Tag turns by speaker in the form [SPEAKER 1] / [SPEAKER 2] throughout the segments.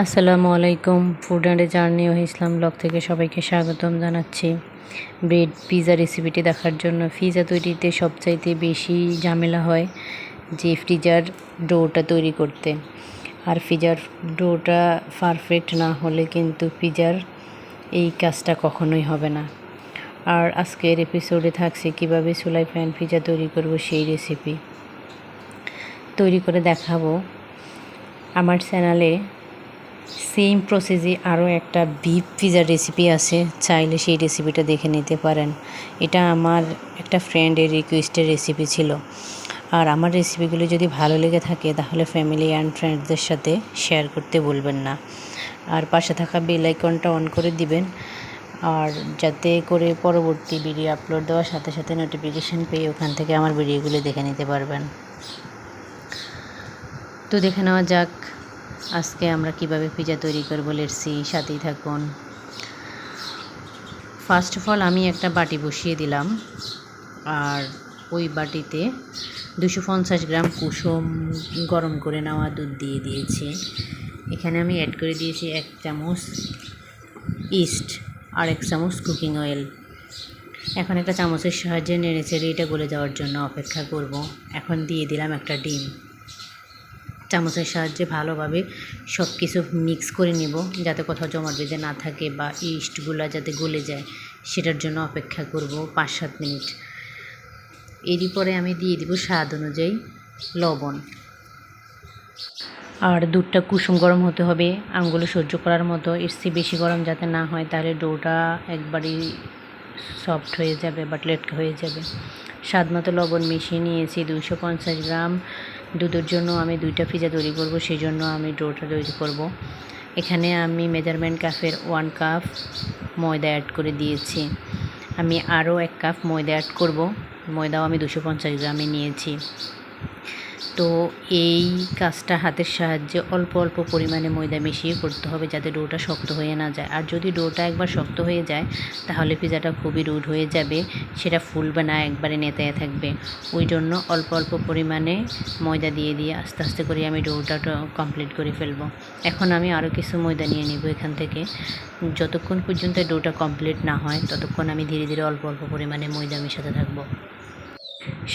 [SPEAKER 1] আসসালামু আলাইকুম। Food and journey ও ইসলাম ব্লগ থেকে সবাইকে স্বাগতম জানাচ্ছি। ব্রেড পিৎজা রেসিপিটি দেখার জন্য পিৎজা তৈরিতে সবচাইতে বেশি ঝামেলা হয় যে ফ্রিজার ডোটা তৈরি করতে। আর পিৎজার ডোটা পারফেক্ট না হলে কিন্তু পিৎজার এই কাজটা কখনোই হবে না। আর আজকের এপিসোডে থাকছে কিভাবে চুলায় প্যান পিৎজা তৈরি করব সেই রেসিপি তৈরি করে দেখাবো। আমার চ্যানেলে সেম প্রসেসে আরও একটা বিফ পিৎজার রেসিপি আছে, চাইলে সেই রেসিপিটা দেখে নিতে পারেন। এটা আমার একটা ফ্রেন্ডের রিকোয়েস্টের রেসিপি ছিল। আর আমার রেসিপিগুলো যদি ভালো লেগে থাকে তাহলে ফ্যামিলি অ্যান্ড ফ্রেন্ডসদের সাথে শেয়ার করতে বলবেন না। আর পাশে থাকা বেল আইকনটা অন করে দিবেন, আর যাতে করে পরবর্তী ভিডিও আপলোড দেওয়ার সাথে সাথে নোটিফিকেশান পেয়ে ওখান থেকে আমার ভিডিওগুলো দেখে নিতে পারবেন। তো দেখে নেওয়া যাক আজকে আমরা কিভাবে পিৎজা তৈরি করব। লেটসি, সাথেই থাকুন। ফার্স্ট অফ অল আমি একটা বাটি বসিয়ে দিলাম, আর ওই বাটিতে 250 গ্রাম কুসুম গরম করে নেওয়া দুধ দিয়ে দিয়েছি। এখানে আমি অ্যাড করে দিয়েছি 1 চামচ ইস্ট আর 1 চামচ কুকিং অয়েল। এখন একটা চামচের সাহায্যে নেড়ে চেড়ে এটা গলে যাওয়ার জন্য অপেক্ষা করব। এখন দিয়ে দিলাম একটা ডিম। চামচের সাহায্যে ভালোভাবে সব কিছু মিক্স করে নিব, যাতে কোথাও জমাট বেঁধে না থাকে বা ইস্টগুলো যাতে গলে যায়, সেটার জন্য অপেক্ষা করব 5-7 মিনিট। এরই পরে আমি দিয়ে দিব স্বাদ অনুযায়ী লবণ। আর দুধটা কুসুম গরম হতে হবে, আঙুলে সহ্য করার মতো। এর চেয়ে বেশি গরম যাতে না হয়, তাহলে ডোটা একবারই সফট হয়ে যাবে বা লেটকা হয়ে যাবে। স্বাদ মতো লবণ মিশিয়ে নিয়েছি। 250 গ্রাম দুধের জন্য আমি 2টা পিৎজা তৈরি করব, সেই জন্য আমি ডোটা তৈরি করব। এখানে আমি মেজারমেন্ট কাপের 1 কাপ ময়দা অ্যাড করে দিয়েছি। আমি আরও 1 কাপ ময়দা অ্যাড করব। ময়দাও আমি 250 গ্রামে নিয়েছি। তো এই কাজটা হাতের সাহায্যে অল্প অল্প পরিমাণে ময়দা মিশিয়ে করতে হবে, যাতে ডোটা শক্ত হয়ে না যায়। আর যদি ডোটা একবার শক্ত হয়ে যায় তাহলে পিৎজাটা খুবই রুড হয়ে যাবে, সেটা ফুলবে না, একবারে নেতায় থাকবে। ওই জন্য অল্প অল্প পরিমাণে ময়দা দিয়ে দিয়ে আস্তে আস্তে করে আমি ডোটা কমপ্লিট করে ফেলবো। এখন আমি আরও কিছু ময়দা নিয়ে নেব এখান থেকে। যতক্ষণ পর্যন্ত ডোটা কমপ্লিট না হয় ততক্ষণ আমি ধীরে ধীরে অল্প অল্প পরিমাণে ময়দা মেশাতে থাকবো।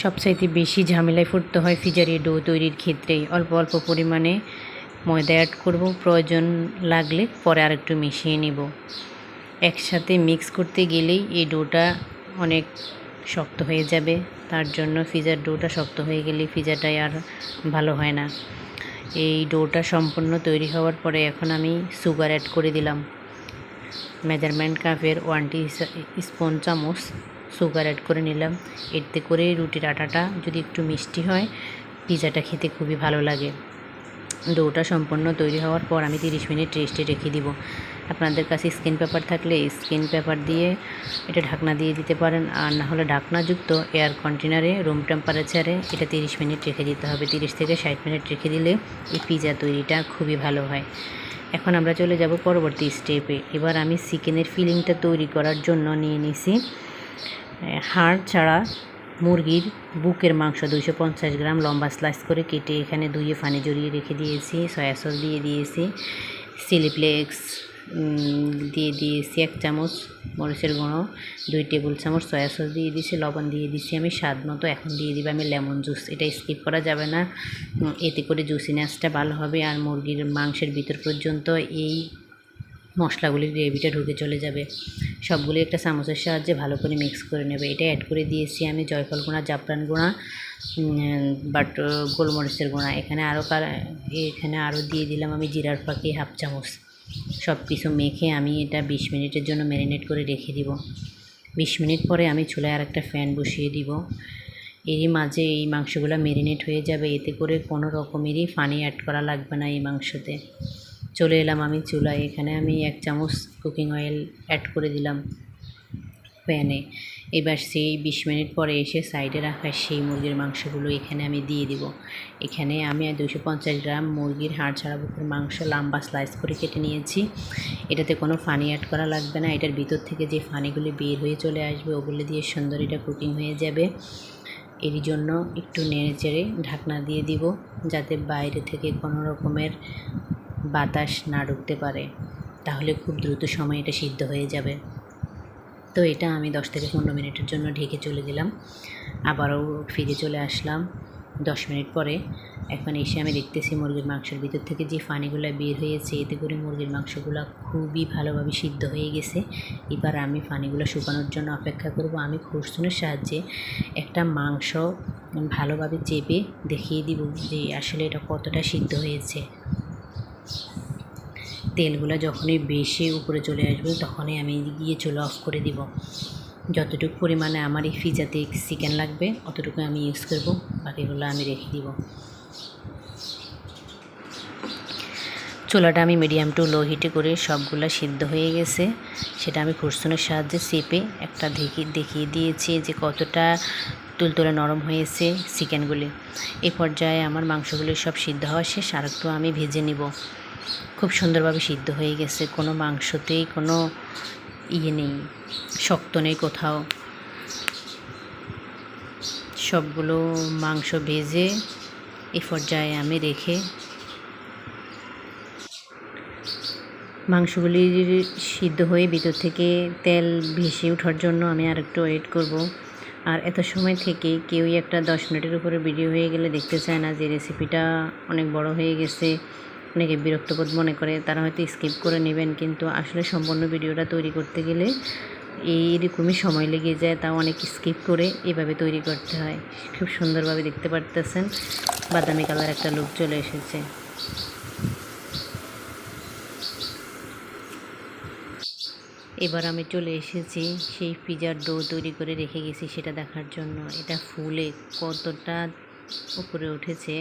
[SPEAKER 1] সবচাইতে বেশি ঝামেলায় পড়তে হয় পিৎজার ডো তৈরির ক্ষেত্রেই। অল্প অল্প পরিমাণে ময়দা অ্যাড করব, প্রয়োজন লাগলে পরে আরেকটু মিশিয়ে নেব। একসাথে মিক্স করতে গেলেই এই ডোটা অনেক শক্ত হয়ে যাবে, তার জন্য পিৎজার ডোটা শক্ত হয়ে গেলে পিৎজাটাই আর ভালো হয় না। এই ডোটা সম্পূর্ণ তৈরি হওয়ার পরে এখন আমি সুগার অ্যাড করে দিলাম। মেজারমেন্ট কাপের 1 টিস্পুন চামচ সুগার অ্যাড করে নিলাম। এতে করে রুটির আটাটা যদি একটু মিষ্টি হয়, পিৎজাটা খেতে খুবই ভালো লাগে। ডোটা সম্পূর্ণ তৈরি হওয়ার পর আমি 30 মিনিট রেস্টে রেখে দিব। আপনাদের কাছে স্কিন পেপার থাকলে স্কিন পেপার দিয়ে এটা ঢাকনা দিয়ে দিতে পারেন, আর না হলে ঢাকনাযুক্ত এয়ার কন্টেনারে রুম টেম্পারেচারে এটা 30 মিনিট রেখে দিতে হবে। 30 থেকে 60 মিনিট রেখে দিলে এই পিৎজা তৈরিটা খুবই ভালো হয়। এখন আমরা চলে যাব পরবর্তী স্টেপে। এবার আমি চিকেনের ফিলিংটা তৈরি করার জন্য নিয়ে নিছি হাড় ছাড়া মুরগির বুকের মাংস 250 গ্রাম লম্বা স্লাইস করে কেটে এখানে ধুয়ে পানি জড়িয়ে রেখে দিয়েছি। সয়া সস দিয়ে দিয়েছি, চিলি ফ্লেক্স দিয়ে দিয়েছি 1 চামচ, মরিচের গুঁড়ো 2 টেবিল চামচ, সয়া সস দিয়ে দিয়েছি, লবণ দিয়ে দিয়েছি আমি স্বাদ মতো। এখন দিয়ে দিবে আমি লেমন জুস। এটা স্কিপ করা যাবে না, এতে করে জুসিনেসটা ভালো হবে আর মুরগির মাংসের ভিতর পর্যন্ত এই মশলাগুলির গ্রেভিটা ঢুকে চলে যাবে। সবগুলি একটা চামচের সাহায্যে ভালো করে মিক্স করে নেবে। এটা অ্যাড করে দিয়েছি আমি জয়ফল গুঁড়া, জাফরান গুঁড়া, বাট গোলমরিচের গুঁড়া। এখানে আরও দিয়ে দিলাম আমি জিরার ফাঁকি 1/2 চামচ। সব কিছু মেখে আমি এটা 20 মিনিটের জন্য ম্যারিনেট করে রেখে দিব। 20 মিনিট পরে আমি চুলায় আর একটা ফ্যান বসিয়ে দিব। এরই মাঝে এই মাংসগুলো ম্যারিনেট হয়ে যাবে, এতে করে কোনো রকমেরই পানি অ্যাড করা লাগবে না এই মাংসতে। চলে এলাম আমি চুলায়। এখানে আমি 1 চামচ কুকিং অয়েল অ্যাড করে দিলাম প্যানে। এবার সেই 20 মিনিট পরে এসে সাইডে রাখা সেই মুরগির মাংসগুলো এখানে আমি দিয়ে দিব। এখানে আমি 250 গ্রাম মুরগির হাড় ছাড়া বুকের মাংস লম্বা স্লাইস করে কেটে নিয়েছি। এটাতে কোনো পানি অ্যাড করা লাগবে না, এটার ভিতর থেকে যে পানিগুলি বের হয়ে চলে আসবে ওগুলো দিয়ে সুন্দর এটা কুকিং হয়ে যাবে। এর জন্য একটু নেড়ে চেড়ে ঢাকনা দিয়ে দিব, যাতে বাইরে থেকে কোনো রকমের বাতাস না ঢুকতে পারে, তাহলে খুব দ্রুত সময় এটা সিদ্ধ হয়ে যাবে। তো এটা আমি 10 থেকে 15 মিনিটের জন্য ঢেকে চলে দিলাম। আবারও ফিরে চলে আসলাম 10 মিনিট পরে। এখন এসে আমি দেখতেছি মুরগির মাংসের ভিতর থেকে যে পানিগুলো বের হয়েছে, এতে করে মুরগির মাংসগুলো খুবই ভালোভাবে সিদ্ধ হয়ে গেছে। এবার আমি পানিগুলো শুকানোর জন্য অপেক্ষা করব। আমি খুরসুনের সাহায্যে একটা মাংস ভালোভাবে চেপে দেখিয়ে দিব যে আসলে এটা কতটা সিদ্ধ হয়েছে। তেলগুলো যখনই বেশি উপরে চলে আসবে তখনই আমি গিয়ে চুলা অফ করে দিব। যতটুকু পরিমাণে আমার এই পিজাতে চিকেন লাগবে অতটুকু আমি ইউজ করব, বাকিগুলো আমি রেখে দিব। চুলাটা আমি মিডিয়াম টু লো হিটে করে সবগুলো সিদ্ধ হয়ে গেছে, সেটা আমি খুরসুনের সাহায্যে চেপে একটা দেখিয়ে দিয়েছি যে কতটা তুলতুলে নরম হয়েছে চিকেনগুলি। এই পর্যায়ে আমার মাংসগুলি সব সিদ্ধ হওয়া শেষ, আর একটু আমি ভেজে নিব। খুব সুন্দরভাবে সিদ্ধ হয়ে গেছে, কোনো মাংসতেই কোনো নেই, শক্ত নেই কোথাও। সবগুলো মাংস ভেজে এই পর্যায়ে আমি রেখে মাংসগুলি সিদ্ধ হয়ে ভিতর থেকে তেল ভেসে ওঠার জন্য আমি আর একটু ওয়েট করব। আর এত সময় থেকে কেউই একটা 10 মিনিটের উপরে ভিডিও হয়ে গেলে দেখতে চায় না যে রেসিপিটা অনেক বড় হয়ে গেছে, অনেকে বিরক্তবোধ মনে করে, তারা হয়তো স্কিপ করে নেবেন। কিন্তু আসলে সম্পূর্ণ ভিডিওটা তৈরি করতে গেলে এইরকমই সময় লেগে যায়, তাও অনেক স্কিপ করে এভাবে তৈরি করতে হয়। খুব সুন্দরভাবে দেখতে পারতেছেন বাদামি কালার একটা লুক চলে এসেছে। এবার আমি চলে এসেছি সেই পিজার ডো তৈরি করে রেখে গেছি সেটা দেখার জন্য। এটা ফুলে কতটা উপরে উঠেছে,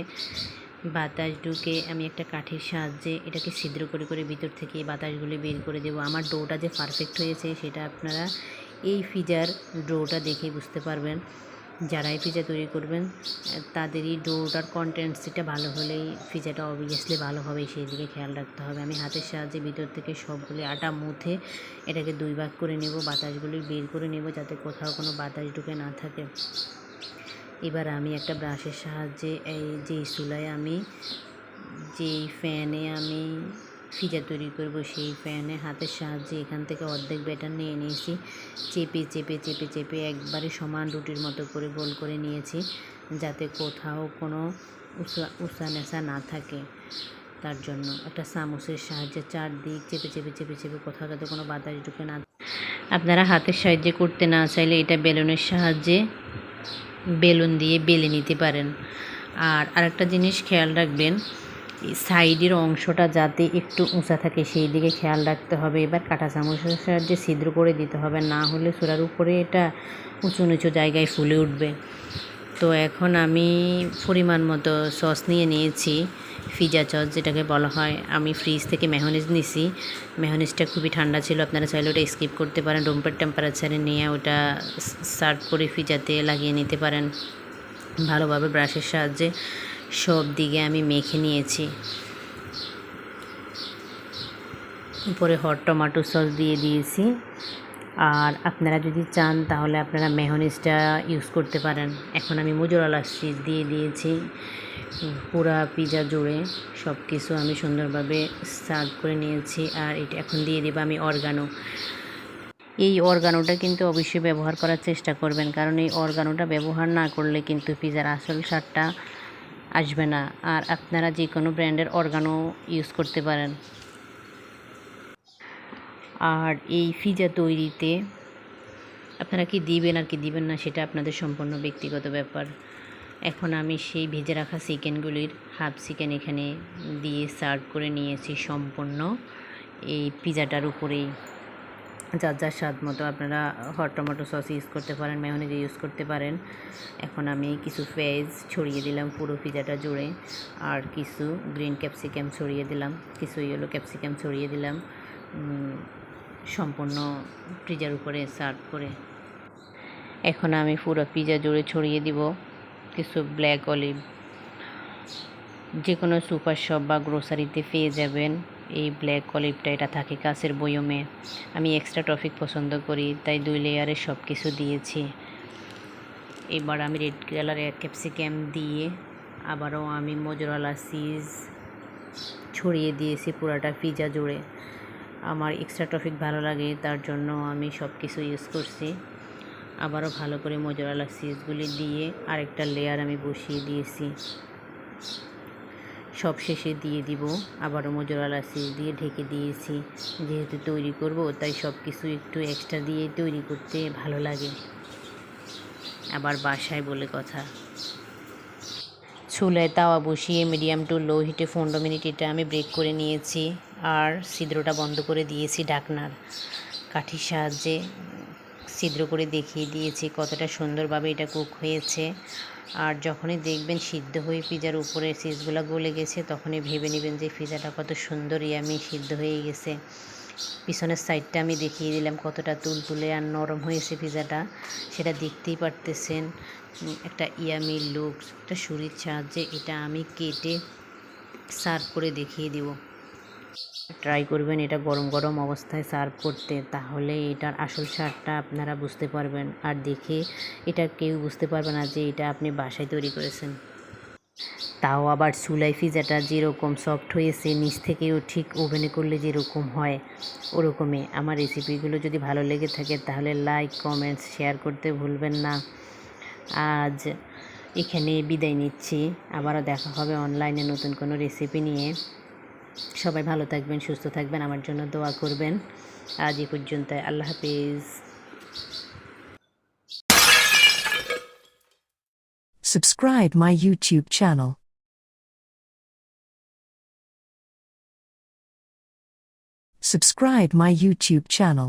[SPEAKER 1] বাতাস ঢুকে আমি একটা কাঠির সাহায্যে এটাকে ছিদ্র করে করে ভিতর থেকে বাতাসগুলি বের করে দেবো। আমার ডোটা যে পারফেক্ট হয়েছে সেটা আপনারা এই পিজার ডোটা দেখেই বুঝতে পারবেন। যারা এই পিজা তৈরি করবেন তাদেরই ডোটার কন্টেন্সিটা ভালো হলেই পিজাটা অবভিয়াসলি ভালো হবে, সেই দিকে খেয়াল রাখতে হবে। আমি হাতের সাহায্যে ভিতর থেকে সবগুলি আটা মুথে এটাকে 2 ভাগ করে নেব, বাতাসগুলি বের করে নেব যাতে কোথাও কোনো বাতাস ঢুকে না থাকে। এবার আমি একটা ব্রাশের সাহায্যে যেই চুলায় আমি যেই ফ্যানে আমি পিজা তৈরি করব সেই ফ্যানে হাতের সাহায্যে এখান থেকে অর্ধেক ব্যাটার নিয়ে নিয়েছি, চেপে চেপে চেপে চেপে একবারে সমান রুটির মতো করে গোল করে নিয়েছি যাতে কোথাও কোনো উঁচা নেচা না থাকে। তার জন্য একটা চামচের সাহায্যে চারদিক চেপে চেপে চেপে চেপে কোথাও যাতে কোনো বাতাস ঢুকে না। আপনারা হাতের সাহায্যে করতে না চাইলে এটা বেলুনের সাহায্যে বেলুন দিয়ে বেলে নিতে পারেন। আর আরেকটা জিনিস খেয়াল রাখবেন, সাইডের অংশটা যাতে একটু উঁচা থাকে সেই দিকে খেয়াল রাখতে হবে। এবার কাঁটা চামচের সাহায্যে ছিদ্র করে দিতে হবে, না হলে চূড়ার উপরে এটা উঁচু নিচু জায়গায় ফুলে উঠবে। তো এখন আমি পরিমাণ মতো সস নিয়ে নিয়েছি, পিজা সস যেটাকে বলা হয়। আমি ফ্রিজ থেকে মেয়োনিজ নিয়েছি, মেয়োনিজটা খুবই ঠান্ডা ছিল, আপনারা চাইলে ওটা স্কিপ করতে পারেন। রুম টেম্পারেচারে নিয়ে ওটা সার্ভ করে পিজাতে লাগিয়ে নিতে পারেন। ভালোভাবে ব্রাশের সাহায্যে সব দিকে আমি মেখে নিয়েছি। উপরে হট টমেটো সস দিয়ে দিয়েছি। আর আপনারা যদি চান তাহলে আপনারা মেয়োনিজটা ইউজ করতে পারেন। এখন আমি মোজারেলা চিজ দিয়ে দিয়েছি পুরা পিজা জুড়ে, সব কিছু আমি সুন্দরভাবে সার্ভ করে নিয়েছি। আর এটা এখন দিয়ে দেবো আমি অরগানো। এই অরগানোটা কিন্তু অবশ্যই ব্যবহার করার চেষ্টা করবেন, কারণ এই অরগানোটা ব্যবহার না করলে কিন্তু পিজার আসল স্বাদটা আসবে না। আর আপনারা যে কোনো ব্র্যান্ডের অরগানো ইউজ করতে পারেন। আর এই পিজা তৈরিতে আপনারা কি দিবেন আর কি দিবেন না সেটা আপনাদের সম্পূর্ণ ব্যক্তিগত ব্যাপার। এখন আমি সেই ভেজে রাখা চিকেনগুলির হাফ চিকেন এখানে দিয়ে সার্ভ করে নিয়েছি সম্পূর্ণ এই পিজাটার উপরেই। যার যার স্বাদ মতো আপনারা হট টমেটো সস ইউজ করতে পারেন, মেয়োনিজ ইউজ করতে পারেন। এখন আমি কিছু পেঁয়াজ ছড়িয়ে দিলাম পুরো পিজাটা জুড়ে, আর কিছু গ্রিন ক্যাপসিকাম ছড়িয়ে দিলাম, কিছু ইয়েলো ক্যাপসিকাম ছড়িয়ে দিলাম সম্পূর্ণ পিজার উপরে সার্ভ করে। এখন আমি পুরো পিজা জুড়ে ছড়িয়ে দিব কিছু ব্ল্যাক অলিভ। যে কোনো সুপার শপ বা গ্রোসারিতে পেয়ে যাবেন এই ব্ল্যাক অলিভটা, এটা থাকে কাঁচের বয়মে। আমি এক্সট্রা টফিক পছন্দ করি তাই 2 লেয়ারে সব কিছু দিয়েছি। এবার আমি রেড কালারের ক্যাপসিকাম দিয়ে আবারও আমি মোজারেলা চিজ ছড়িয়ে দিয়েছি পুরাটা পিজা জুড়ে। আমার এক্সট্রা টপিক ভালো লাগে, তার জন্য আমি সব কিছু ইউজ করছি। আবারও ভালো করে মোজারেলা চিজগুলি দিয়ে আরেকটা লেয়ার আমি বসিয়ে দিয়েছি। সব শেষে দিয়ে দিব আবারও মোজারেলা চিজ দিয়ে ঢেকে দিয়েছি। যেহেতু তৈরি করব তাই সব কিছু একটু এক্সট্রা দিয়ে তৈরি করতে ভালো লাগে, আবার বাসায় বলে কথা। চুলায় তাওয়া বসিয়ে মিডিয়াম টু লো হিটে 15 মিনিট এটা আমি ব্রেক করে নিয়েছি। আর ছিদ্রটা বন্ধ করে দিয়েছি ঢাকনার কাঠির সাহায্যে। ছিদ্র করে দেখিয়ে দিয়েছি কতটা সুন্দরভাবে এটা কুক হয়েছে। আর যখনই দেখবেন সিদ্ধ হয়ে পিজার উপরে চিজগুলো গলে গেছে, তখনই ভেবে নেবেন যে পিজাটা কত সুন্দর ইয়ামি সিদ্ধ হয়ে গেছে। পিছনের সাইডটা আমি দেখিয়ে দিলাম কতটা তুলতুলে আর নরম হয়েছে পিজাটা, সেটা দেখতেই পারতেছেন। একটা ইয়ামি লুক, একটা ছুরির সাহায্যে এটা আমি কেটে সার্ভ করে দেখিয়ে দিব। ট্রাই করবেন এটা গরম গরম অবস্থায় সার্ভ করতে, তাহলে এটার আসল স্বাদটা আপনারা বুঝতে পারবেন। আর দেখে এটা কেউ বুঝতে পারবে না যে এটা আপনি বাসায় তৈরি করেছেন। তাও আবার চুলাই পিজাটা যেরকম সফট হয়েছে, নিচ থেকেও ঠিক ওভেনে করলে যেরকম হয় ওরকমই। আমার রেসিপিগুলো যদি ভালো লেগে থাকে তাহলে লাইক, কমেন্টস, শেয়ার করতে ভুলবেন না। আজ এখানে বিদায় নিচ্ছি, আবারও দেখা হবে অনলাইনে নতুন কোনো রেসিপি নিয়ে। সবাই ভালো থাকবেন, সুস্থ থাকবেন, আমার জন্য দোয়া করবেন। আজ এই পর্যন্ত, আল্লাহ হাফিজ।
[SPEAKER 2] Subscribe my YouTube channel. Subscribe my YouTube channel.